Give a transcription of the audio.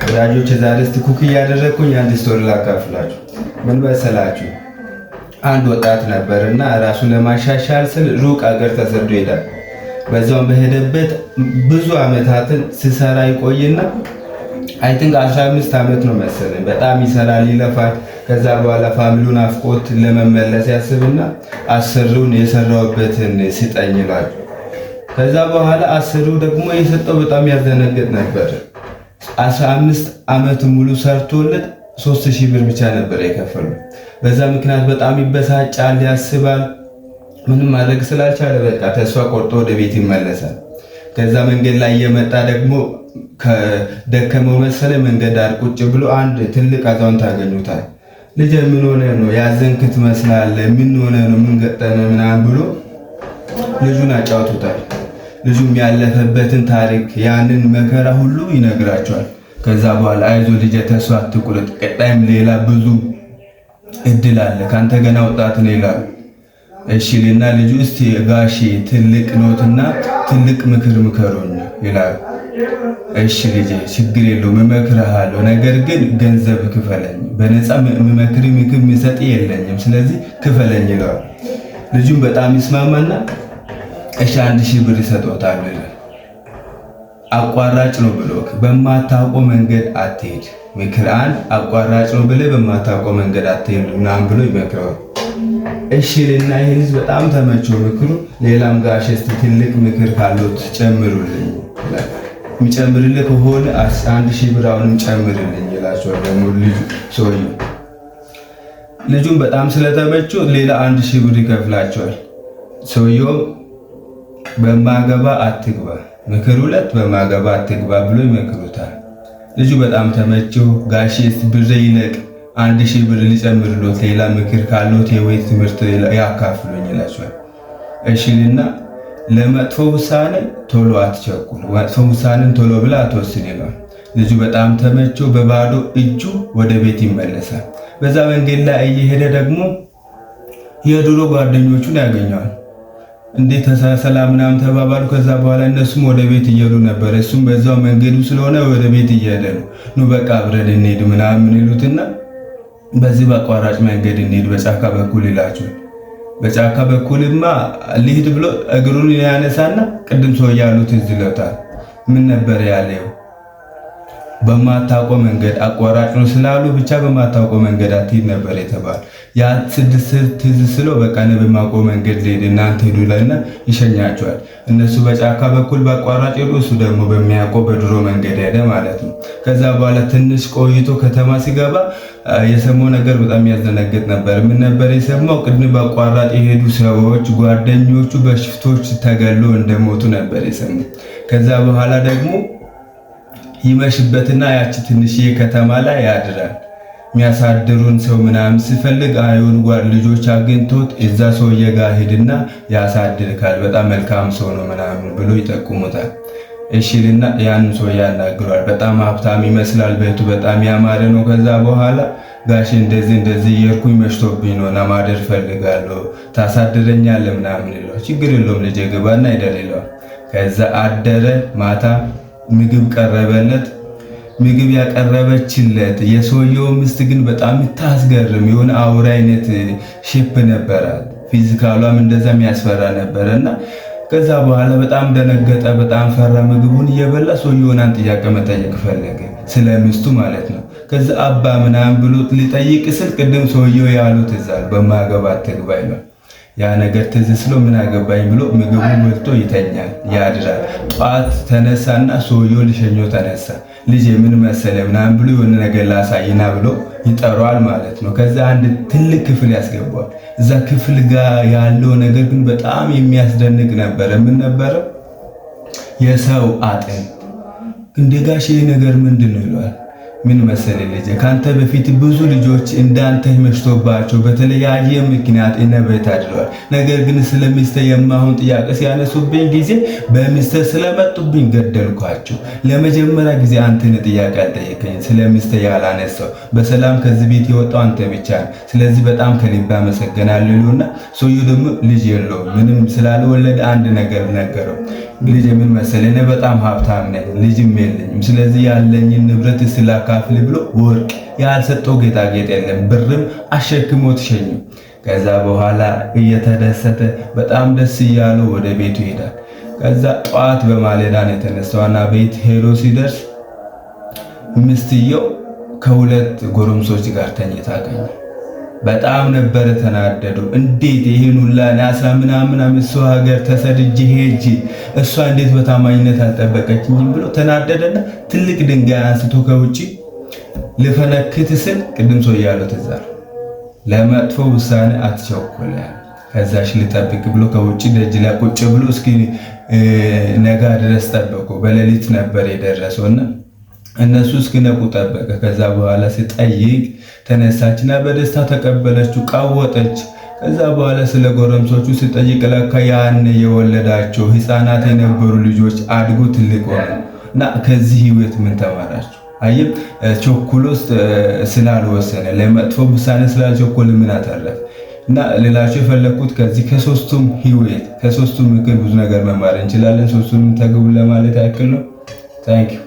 ወዳጆች ዛሬ እስቲ ኩክ እያደረግኩኝ አንድ ስቶሪ ላካፍላችሁ። ምን መሰላችሁ? አንድ ወጣት ነበርና ራሱን ለማሻሻል ስል ሩቅ አገር ተሰዶ ይሄዳል። በዛውም በሄደበት ብዙ አመታትን ሲሰራ ይቆይና አይ ቲንክ 15 አመት ነው መሰለኝ። በጣም ይሰራል፣ ይለፋል። ከዛ በኋላ ፋሚሊውን አፍቆት ለመመለስ ያስብና አሰሪውን የሰራውበትን ሲጠኝ ይላል። ከዛ በኋላ አሰሪው ደግሞ የሰጠው በጣም ያዘነግጥ ነበር። 15 አመት ሙሉ ሰርቶለት 3000 ብር ብቻ ነበር የከፈለው። በዛ ምክንያት በጣም ይበሳጫል፣ ያስባል። ምንም ማድረግ ስላልቻለ በቃ ተስፋ ቆርጦ ወደ ቤት ይመለሳል። ከዛ መንገድ ላይ እየመጣ ደግሞ ከደከመው መሰለ መንገድ ዳር ቁጭ ብሎ አንድ ትልቅ አዛውንት ያገኙታል። ልጅ ምን ሆነ ነው ያዘንክ ትመስላለህ፣ ምን ሆነ ነው ምን ገጠመ ምናምን ብሎ ልጁን አጫውቱታል። ልጁም ያለፈበትን ታሪክ ያንን መከራ ሁሉ ይነግራቸዋል። ከዛ በኋላ አይዞ ልጅ ተስፋ አትቁረጥ፣ ቀጣይም ሌላ ብዙ እድል አለ፣ ካንተ ገና ወጣት ነው ይላል። እሺ ልና ልጁ እስቲ ጋሺ ትልቅ ኖትና ትልቅ ምክር ምከሩኝ ይላል። እሺ ልጄ ችግር የለውም እመክርሃለሁ፣ ነገር ግን ገንዘብ ክፈለኝ፣ በነፃ ምክር የሚሰጥ የለኝም፣ ስለዚህ ክፈለኝ ይለዋል። ልጁም በጣም ይስማማና እሺ 1000 ብር ይሰጣታል ይላል። አቋራጭ ነው ብሎ በማታውቀው መንገድ አትሄድ፣ ምክር አንድ አቋራጭ ነው ብለህ በማታውቀው መንገድ አትሄድ ምናምን ብሎ ይመክረዋል። እሺ ልና ይሄ ልጅ በጣም ተመቸው ምክሩ። ሌላም ጋሽ እስቲ ትልቅ ምክር ካሉት ጨምሩልኝ ይላል። የሚጨምርልህ ከሆነ 1000 ብር አሁንም ጨምርልኝ ይላቸዋል። ደግሞ ልጁ ሰውዬው ልጁን በጣም ስለተመቸው ሌላ 1000 ብር ይከፍላቸዋል። ሰውዬው በማገባ አትግባ፣ ምክር 2 በማገባ አትግባ ብሎ ይመክሩታል። ልጁ በጣም ተመቸው። ጋሼ እስቲ ብር ይለቅ 1000 ብር ሊጨምርሎት ሌላ ምክር ካሎት የወይት ትምህርት ያካፍሉኝ ይላቸዋል። እሺልና ለመጥፎ ውሳኔ ቶሎ አትቸኩል፣ መጥፎ ውሳኔን ቶሎ ብላ አትወስን ይለዋል። ልጁ በጣም ተመቸው። በባዶ እጁ ወደ ቤት ይመለሳል። በዛ መንገድ ላይ እየሄደ ደግሞ የድሮ ጓደኞቹን ያገኘዋል። እንዴት ሰላም ምናምን ተባባሉ። ከዛ በኋላ እነሱም ወደ ቤት እየሄዱ ነበር። እሱም በዛው መንገዱ ስለሆነ ወደ ቤት እየሄደ ነው። ኑ በቃ አብረን እንሄድ ምናምን ይሉትና በዚህ በአቋራጭ መንገድ እንሄድ በጫካ በኩል ይላቸዋል። በጫካ በኩልማ ልሂድ ብሎ እግሩን ያነሳና ቅድም ሰው ያሉት እዚህ ይለውታል። ምን ነበር ያለው? በማታውቀው መንገድ አቋራጭ ነው ስላሉ ብቻ በማታውቀው መንገድ አትሂድ ነበር የተባለ። ያ 6 ትዝ ስለው በቃ ነው በማውቀው መንገድ ልሄድ እናንተ ሄዱ ይላልና ይሸኛቸዋል። እነሱ በጫካ በኩል በአቋራጭ ሄዱ፣ እሱ ደግሞ በሚያውቀው በድሮ መንገድ ሄደ ማለት ነው። ከዛ በኋላ ትንሽ ቆይቶ ከተማ ሲገባ የሰማው ነገር በጣም ያዘነግጥ ነበር። ምን ነበር የሰማው? ቅድም በአቋራጭ የሄዱ ሰዎች ጓደኞቹ በሽፍቶች ተገሎ እንደሞቱ ነበር የሰማው። ከዛ በኋላ ደግሞ ይመሽበትና ያቺ ትንሽዬ ከተማ ላይ ያድራል። የሚያሳድሩን ሰው ምናምን ሲፈልግ አይሁን ጓድ ልጆች አግኝቶት እዛ ሰውዬ ጋር ሄድና ያሳድርካል፣ በጣም መልካም ሰው ነው ምናምን ብሎ ይጠቁሙታል። እሺልና ያን ሰው ያናግሯል። በጣም ሀብታም ይመስላል፣ ቤቱ በጣም ያማረ ነው። ከዛ በኋላ ጋሽ እንደዚህ የርኩኝ መሽቶብኝ ነው እና ማደር ፈልጋለሁ ታሳድረኛለህ ምናምን ይለው። ችግር የለውም ልጄ ግባና ይደር ይለዋል። ከዛ አደረ። ማታ ምግብ ቀረበለት። ምግብ ያቀረበችለት የሰውየው ሚስት ግን በጣም ታስገርም የሆነ አውራ አይነት ሼፕ ነበራት። ፊዚካሏም እንደዛም ያስፈራ ነበርና ከዛ በኋላ በጣም ደነገጠ፣ በጣም ፈራ። ምግቡን እየበላ ሰውየውን አንድ ጥያቄ መጠየቅ ፈለገ፣ ስለ ሚስቱ ማለት ነው። ከዛ አባ ምናምን ብሎ ሊጠይቅ ስል ቅድም ሰውየው ያሉት እዛል በማገባ አትግባ ይላል። ያ ነገር ትዝ ስሎ ምን አገባኝ ብሎ ምግቡን በልቶ ይተኛል፣ ያድራል። ጧት ተነሳና ሰውየው ሊሸኘው ተነሳ። ልጅ ምን መሰለ ምናምን ብሎ የሆነ ነገር ላሳይና ብሎ ይጠራዋል ማለት ነው። ከዛ አንድ ትልቅ ክፍል ያስገባዋል። እዛ ክፍል ጋር ያለው ነገር ግን በጣም የሚያስደንቅ ነበር። ምን ነበር? የሰው አጥንት። እንደ ጋሽ ይሄ ነገር ምንድን ነው ይለዋል። ምን መሰለ ልጅ ካንተ በፊት ብዙ ልጆች እንዳንተ መሽቶባቸው በተለያየ ምክንያት እነቤት አድረዋል። ነገር ግን ስለሚስተ የማሁን ጥያቄ ሲያነሱብኝ ጊዜ በሚስተ ስለመጡብኝ ገደልኳቸው። ለመጀመሪያ ጊዜ አንተን ጥያቄ አልጠየቀኝ፣ ስለሚስተ ያላነሳው በሰላም ከዚህ ቤት የወጣው አንተ ብቻ ነህ። ስለዚህ በጣም ከልብ አመሰግናለሁ ይሉና ሰውየው ደግሞ ልጅ የለውም ምንም ስላልወለደ አንድ ነገር ነገረው። ልጅ ምን መሰለህ እኔ በጣም ሀብታም ነኝ፣ ልጅም የለኝም። ስለዚህ ያለኝን ንብረት ስላካፍል ብሎ ወርቅ ያልሰጠው ጌጣጌጥ የለም፣ ብርም አሸክሞት ሸኙ። ከዛ በኋላ እየተደሰተ በጣም ደስ እያለው ወደ ቤቱ ይሄዳል። ከዛ ጠዋት በማለዳ ነው የተነሳውና ቤት ሄዶ ሲደርስ ሚስትየው ከሁለት ጎረምሶች ጋር ተኝታ አገኘ። በጣም ነበር ተናደዱ። እንዴት ይሄን ሁላ አስራ ምናምን ዓመት ሰው ሀገር ተሰድጄ ሄጄ እሷ እንዴት በታማኝነት አልጠበቀችኝም ብሎ ተናደደና ትልቅ ድንጋይ አንስቶ ከውጪ ልፈነክት ስል ቅድም ሰው ያለው ተዛር ለመጥፎ ውሳኔ አትቸኩል፣ ከዛሽ ልጠብቅ ብሎ ከውጪ ደጅ ላይ ቁጭ ብሎ እስኪ ነጋ ድረስ ጠበቁ። በሌሊት ነበር የደረሰውና እነሱ እስኪነቁ ጠበቀ። ከዛ በኋላ ሲጠይቅ ተነሳችና በደስታ ተቀበለችው፣ ቃወጠች። ከዛ በኋላ ስለ ጎረምሶቹ ሲጠይቅ ለካ ያን የወለዳቸው ህፃናት የነበሩ ልጆች አድጎ ትልቅ ሆኑ እና ከዚህ ህይወት ምን ተማራችሁ? አየም ቸኩሎ ስላልወሰነ ለመጥፎ ውሳኔ ስላልቸኮለ ምን አተረፈ? እና ሌላቸው የፈለኩት ከዚህ ከሶስቱም ህይወት ከሶስቱም ምክር ብዙ ነገር መማር እንችላለን። ሶስቱም ተግቡ ለማለት ያክል ነው። ታንኪዩ